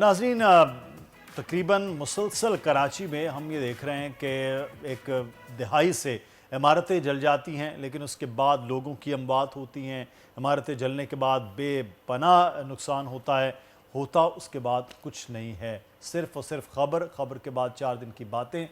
नाज़रीन, तकरीबन मुसलसल कराची में हम ये देख रहे हैं कि एक दिहाई से इमारतें जल जाती हैं, लेकिन उसके बाद लोगों की अमवात होती हैं। इमारतें जलने के बाद बेपनाह नुकसान होता है, होता उसके बाद कुछ नहीं है, सिर्फ़ और सिर्फ खबर के बाद 4 दिन की बातें।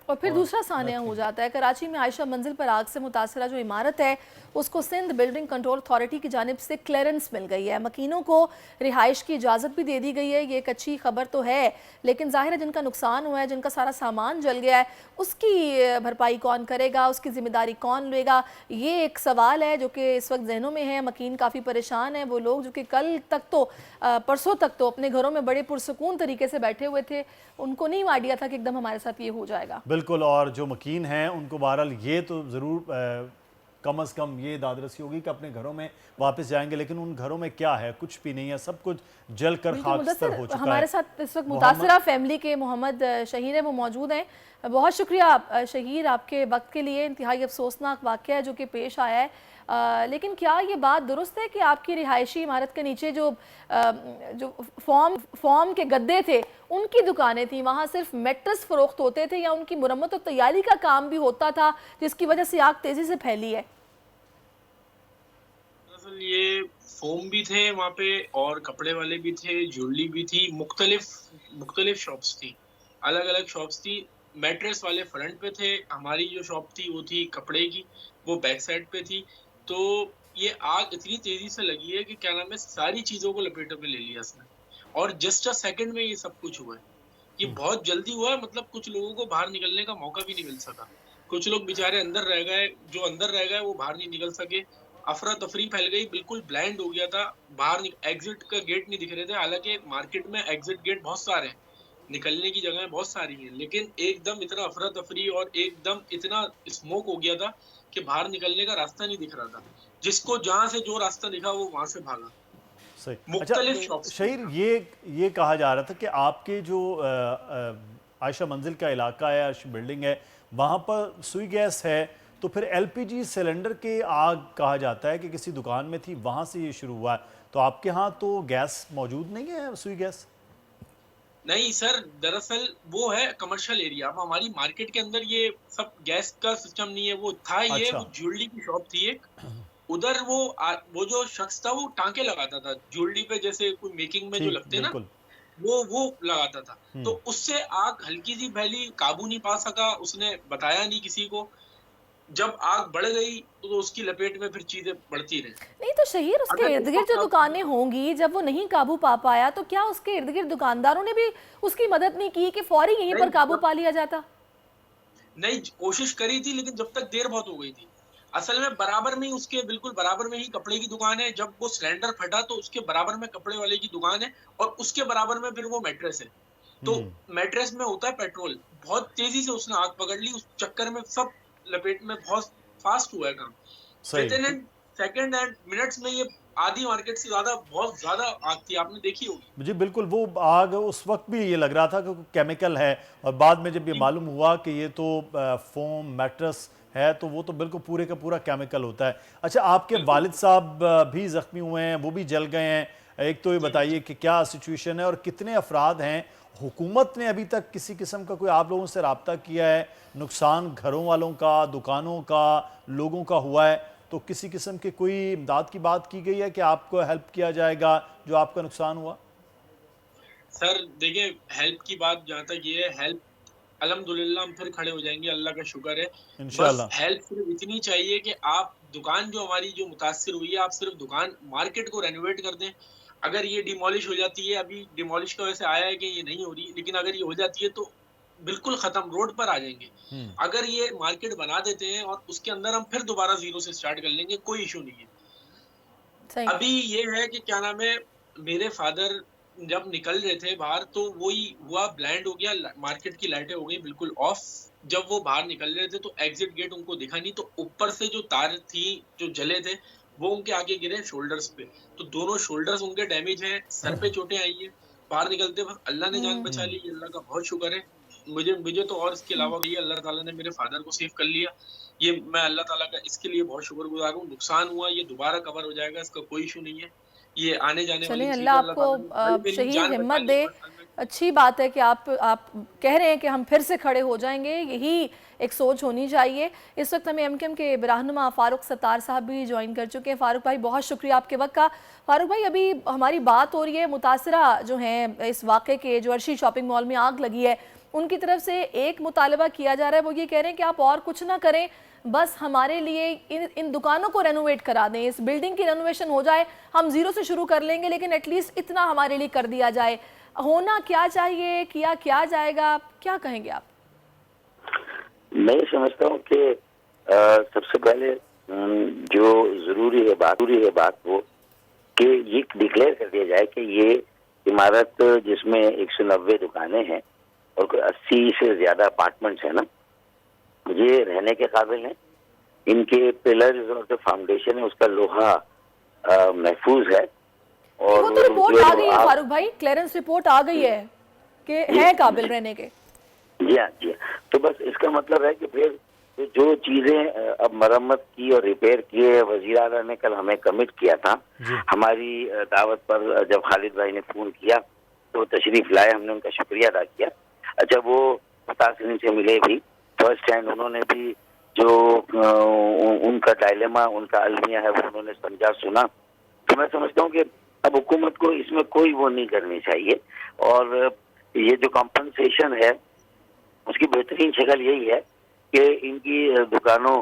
और फिर और दूसरा सानिया हो जाता है। कराची में आयशा मंजिल पर आग से मुतासरा जो इमारत है उसको सिंध बिल्डिंग कंट्रोल अथॉरिटी की जानिब से क्लियरेंस मिल गई है। मकीनों को रिहाइश की इजाज़त भी दे दी गई है। ये एक अच्छी खबर तो है, लेकिन जाहिर है जिनका नुकसान हुआ है, जिनका सारा सामान जल गया है, उसकी भरपाई कौन करेगा, उसकी जिम्मेदारी कौन लेगा, ये एक सवाल है जो कि इस वक्त जहनों में है। मकीन काफ़ी परेशान है। वो लोग जो कि कल तक तो परसों तक तो अपने घरों में बड़े पुरसकून तरीके से बैठे हुए थे, उनको नहीं आइडिया था कि एकदम हमारे साथ ये हो जाएगा। बिल्कुल, और जो मकीन हैं उनको बहरहाल ये तो ज़रूर कम अज़ कम ये दादरसी होगी कि अपने घरों में वापस जाएंगे, लेकिन उन घरों में क्या है? कुछ भी नहीं है, सब कुछ जल कर बिल्कुल खाकस्तर मुदस्सिर, हो चुका है। हमारे साथ इस वक्त मोहम्मद मुतासरा फैमिली के मोहम्मद शहीर है, वो मौजूद हैं। बहुत शुक्रिया शहीर आपके वक्त के लिए। इंतहाई अफसोसनाक वाक़या है जो कि पेश आया है, लेकिन क्या ये बात दुरुस्त है कि आपकी रिहायशी इमारत के नीचे जो फॉर्म के गद्दे थे उनकी दुकानें थी, वहाँ सिर्फ मेट्रेस फ़रोख्त होते थे या उनकी मुरम्मत और तैयारी का काम भी होता था जिसकी वजह से आग तेज़ी से फैली है? दरअसल ये फोम भी थे वहाँ पे और कपड़े वाले भी थे, ज्वेलरी भी थी, मुख्तलिफ मुख्तलिफ शॉप्स थी, अलग-अलग शॉप्स थी। मैट्रेस वाले फ्रंट पे थे, हमारी जो शॉप थी वो थी कपड़े की, वो बैक साइड पे थी। तो ये आग इतनी तेज़ी से लगी है कि क्या नाम है, सारी चीज़ों को लपेटे में ले लिया इसने और जस्ट अ सेकंड में ये सब कुछ हुआ है। ये बहुत जल्दी हुआ है, मतलब कुछ लोगों को बाहर निकलने का मौका भी नहीं मिल सका। कुछ लोग बेचारे अंदर रह गए, जो अंदर रह गए वो बाहर नहीं निकल सके। अफ़रा-तफ़री फैल गई, बिल्कुल ब्लाइंड हो गया था। बाहर एग्ज़िट का गेट नहीं दिख रहे थे, हालाँकि मार्केट में एग्ज़िट गेट बहुत सारे हैं, निकलने की जगहें बहुत सारी हैं, लेकिन एकदम इतना अफ़रा-तफ़री और एकदम इतना स्मोक हो गया था कि बाहर निकलने का रास्ता नहीं दिख रहा था। जिसको जहाँ से जो रास्ता दिखा वो वहाँ से भागा। सही। अच्छा, मुख्तलिफ शॉप्स थी शहीर, यहाँ। ये कहा जा रहा था कि आपके जो आयशा मंजिल का इलाका है, आयशा बिल्डिंग है, वहाँ पर सुई गैस है, तो फिर एलपीजी सिलेंडर के आग कहा जाता है कि किसी दुकान में थी, वहाँ से ये शुरू हुआ है। तो आपके यहाँ तो गैस मौजूद नहीं है, सुई गैस? नहीं सर, दरअसल वो है कमर्शियल एरिया। अब हमारी मार्केट के अंदर ये सब गैस का सिस्टम नहीं है। वो था ये, अच्छा। वो ज्वेलरी की शॉप थी एक। उधर वो जो शख्स था वो टाँके लगाता था। ज्वेलरी पे जैसे कोई मेकिंग में जो ठीक, लगते हैं ना, बिल्कुल। वो लगाता था। तो हुँ। उससे आग हल्की-सी फैली, काबू नहीं पा सका, उसने बताया नहीं किसी को। जब आग बढ़ गई तो उसकी लपेट में फिर चीज़ें बढ़ती रहीं। नहीं तो शहीर, उसके अगर इर्द उस गिर्द जो वक़्त दुकानें होंगी, जब वो नहीं काबू पा पाया तो क्या उसके इर्द गिर्द दुकानदारों ने भी उसकी मदद नहीं की कि फौरी यहीं पर नहीं काबू जब पा लिया जाता? नहीं कोशिश करी थी, लेकिन जब तक देर बहुत हो गई थी। असल में बराबर में ही, उसके बिल्कुल बराबर में ही कपड़े की दुकान है। जब वो सिलेंडर फटा तो उसके बराबर में कपड़े वाले की दुकान है और उसके बराबर में फिर वो मैट्रेस है। तो हुँ। मैट्रेस में होता है पेट्रोल। बहुत तेज़ी से उसने आग पकड़ ली, उस चक्कर में सब लपेट में बहुत फ़ास्ट हुआ है काम। सही। Within an second and minutes में ये आधी मार्केट से ज़्यादा, बहुत ज़्यादा आग थी, आपने देखी होगी। जी बिल्कुल, वो आग उस वक़्त भी ये लग रहा था कि केमिकल है, और बाद में जब ये जी, मालूम हुआ कि ये तो फ़ोम मैट्रेस है, तो वो तो बिल्कुल पूरे का पूरा केमिकल होता है। अच्छा, आपके बिल्कुल। वालिद साहब भी ज़ख्मी हुए हैं, वो भी जल गए हैं। एक तो ये जी, बताइए जी। कि क्या सिचुएशन है और कितने अफ़राद हैं? हुकूमत ने अभी तक किसी किस्म का कोई आप लोगों से राब्ता किया है? नुकसान घरों वालों का, दुकानों का, लोगों का हुआ है, तो किसी किस्म की कोई इमदाद की बात की गई है कि आपको हेल्प किया जाएगा, जो आपका नुकसान हुआ? सर देखिए, हेल्प की बात जहाँ तक ये है, हेल्प अल्हम्दुलिल्लाह हम फिर खड़े हो जाएँगे, अल्लाह का शुक्र है। बस इंशाल्लाह। हेल्प सिर्फ़ इतनी चाहिए कि आप दुकान जो हमारी जो मुतासिर हुई है, आप सिर्फ़ दुकान मार्केट को रेनोवेट कर दें। अगर ये डिमोलिश हो जाती है, अभी डिमोलिश का वैसे आया है कि ये नहीं हो रही, लेकिन अगर ये हो जाती है तो बिल्कुल ख़त्म, रोड पर आ जाएँगे। हुँ। अगर ये मार्केट बना देते हैं और उसके अंदर हम फिर दोबारा ज़ीरो से स्टार्ट कर लेंगे, कोई इश्यू नहीं है। सही। अभी ये है कि क्या नाम है, मेरे फादर जब निकल रहे थे बाहर तो वही हुआ, ब्लाइंड हो गया, मार्केट की लाइटें हो गई बिल्कुल ऑफ। जब वो बाहर निकल रहे थे तो एग्जिट गेट उनको दिखा नहीं, तो ऊपर से जो तार थी जो जले थे वो उनके आगे गिरे शोल्डर्स पे। तो दोनों शोल्डर्स उनके डैमेज हैं, सर पे चोटें आई हैं। बाहर निकलते वक्त अल्लाह ने जान हुँ, बचा हुँ। ली, अल्लाह का बहुत शुक्र है। मुझे तो और इसके हुँ। अलावा ये अल्लाह ताला ने मेरे फादर को सेव कर लिया। ये मैं अल्लाह ताला का इसके लिए बहुत शुक्रगुज़ार हूँ। नुकसान हुआ, ये दोबारा कवर हो जाएगा, इसका कोई इश्यू नहीं है। ये आने-जाने वाली चलें, चीज़ अल्लाह है, अल्लाह आपको ताला ने बल पे ली, शहीद जान बचा हिम्मत ली दे। हर हाल में। अच्छी बात है कि आप कह रहे हैं कि हम फिर से खड़े हो जाएंगे, यही एक सोच होनी चाहिए। इस वक्त हमें एमकेएम के रहनुमा फारूक सत्तार साहब भी ज्वाइन कर चुके हैं। फारूक भाई, बहुत शुक्रिया आपके वक्त का। फारूक भाई, अभी हमारी बात हो रही है मुतासरा जो हैं इस वाक़े के, जो अर्शी शॉपिंग मॉल में आग लगी है, उनकी तरफ से एक मुतालबा किया जा रहा है, वो ये कह रहे हैं कि आप और कुछ ना करें, बस हमारे लिए इन दुकानों को रेनोवेट करा दें, इस बिल्डिंग की रेनोवेशन हो जाए, हम जीरो से शुरू कर लेंगे लेकिन एटलीस्ट इतना हमारे लिए कर दिया जाए। होना क्या चाहिए, किया क्या जाएगा, क्या कहेंगे आप? मैं समझता हूँ कि सबसे पहले जो जरूरी है बात वो कि ये डिक्लेयर कर दिया जाए कि ये इमारत जिसमें 190 दुकानें हैं और कोई 80 से ज्यादा अपार्टमेंट्स हैं ना, ये रहने के काबिल हैं। इनके पिलर्स और जो फाउंडेशन है उसका लोहा महफूज है। और वो तो रिपोर्ट आ गई है फारूक भाई, क्लियरेंस रिपोर्ट आ गई है कि है काबिल रहने के। जी हाँ। तो बस इसका मतलब है कि फिर जो चीजें अब मरम्मत की और रिपेयर किए, वजीर आला ने कल हमें कमिट किया था। हमारी दावत पर जब खालिद भाई ने फोन किया तो तशरीफ लाए, हमने उनका शुक्रिया अदा किया। अच्छा, वो मुतासिरीन से मिले भी फर्स्ट हैंड, उन्होंने भी जो उनका डायलेमा, उनका अलमिया है वो उन्होंने समझा, सुना। तो मैं समझता हूँ कि अब हुकूमत को इसमें कोई वो नहीं करनी चाहिए और ये जो कॉम्पनसेशन है उसकी बेहतरीन शक्ल यही है कि इनकी दुकानों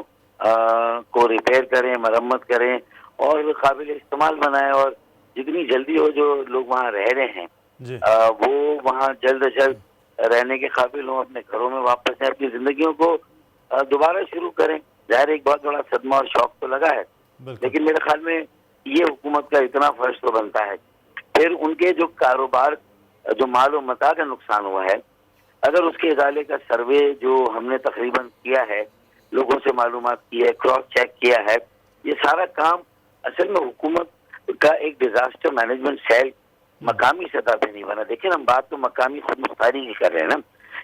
को रिपेयर करें, मरम्मत करें और काबिल इस्तेमाल बनाएं और जितनी जल्दी हो जो लोग वहाँ रह रहे हैं वो वहाँ जल्द से जल्द रहने के काबिल हों, अपने घरों में वापस आए, अपनी जिंदगियों को दोबारा शुरू करें। जाहिर एक बहुत बड़ा सदमा और शौक तो लगा है, लेकिन मेरे ख्याल में ये हुकूमत का इतना फर्ज तो बनता है। फिर उनके जो कारोबार, जो माल और मता का नुकसान हुआ है, अगर उसके इजाले का सर्वे जो हमने तकरीबन किया है, लोगों से मालूमात की है, क्रॉस चेक किया है, ये सारा काम असल में हुकूमत का एक डिजास्टर मैनेजमेंट सेल मकामी सतह पे नहीं बना। देखिए, हम बात तो मकामी खुद मुख्तारी की कर रहे हैं ना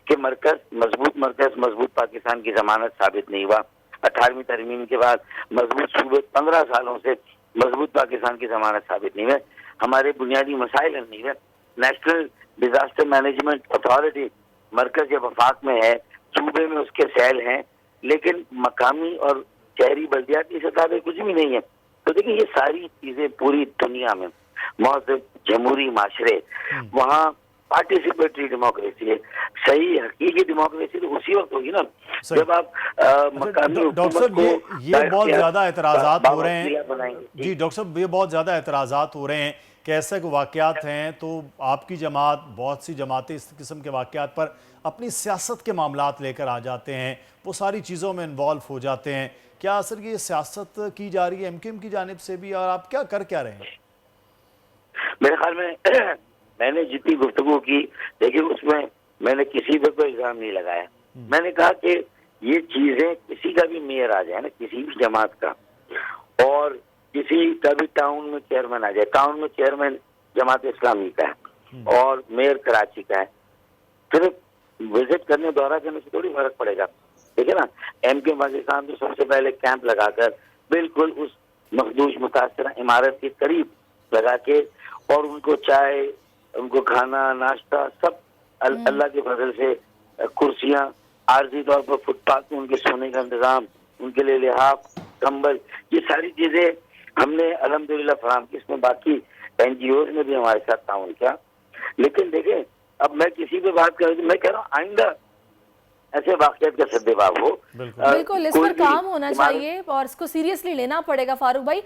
कि मजबूत पाकिस्तान की जमानत साबित नहीं हुआ। 18वीं तरमीम के बाद मजबूत सूबे 15 सालों से मजबूत पाकिस्तान की जमानत साबित नहीं हुए। हमारे बुनियादी मसाइल हल नहीं हुए। नेशनल डिजास्टर मैनेजमेंट अथॉरिटी मरकज या वफाक में है, सूबे में उसके सेल हैं, लेकिन मकामी और शहरी बल्दियाती सतह पे कुछ भी नहीं है। तो देखिए, ये सारी चीजें पूरी दुनिया में मौजूद जमहूरी माशरे, वहाँ पार्टिसिपेटरी डेमोक्रेसी है। सही हकीकी डेमोक्रेसी तो उसी वक्त होगी ना जब आप मकामी डॉक्टर साहब ये बहुत ज्यादा एतराजात हो रहे हैं। जी डॉक्टर साहब, ये बहुत ज्यादा एतराजात हो रहे हैं कि ऐसे वाक़यात हैं तो आपकी जमात, बहुत सी जमातें इस किस्म के वाक़यात पर अपनी सियासत के मामलात लेकर आ जाते हैं, वो सारी चीज़ों में इन्वॉल्व हो जाते हैं। क्या असर ये सियासत की जा रही है एमकेएम की जानिब से भी, और आप क्या कर क्या रहे हैं? मेरे ख्याल में मैंने जितनी गुफ्तगू की, देखिए उसमें मैंने किसी पे कोई इल्जाम नहीं लगाया। मैंने कहा कि ये चीजें किसी का भी मेयर आ जाए ना, किसी भी जमात का, और किसी का भी टाउन में चेयरमैन आ जाए, टाउन में चेयरमैन जमात इस्लामी का है और मेयर कराची का है, सिर्फ विजिट करने, दौरा करने से थोड़ी फर्क पड़ेगा। देखिए ना, एमके पाकिस्तान तो सबसे पहले कैंप लगाकर बिल्कुल उस मखदूश मुतासरा इमारत के करीब लगा के और उनको चाय, उनको खाना, नाश्ता सब अल्लाह के फजल से, कुर्सियां, आर्जी तौर पर फुटपाथ में उनके सोने का इंतजाम, उनके लिए लिहाफ, कंबल, ये सारी चीजें हमने अल्हम्दुलिल्लाह फराहम की। इसमें बाकी NGOs ने भी हमारे साथ ताउन किया। लेकिन देखें, अब मैं किसी पे बात कर रही हूँ, मैं कह रहा हूँ आइंदा ऐसे वाक़यात का सद्देबाब हो। बिल्कुल इस पर काम होना चाहिए और इसको सीरियसली लेना पड़ेगा फारूक भाई।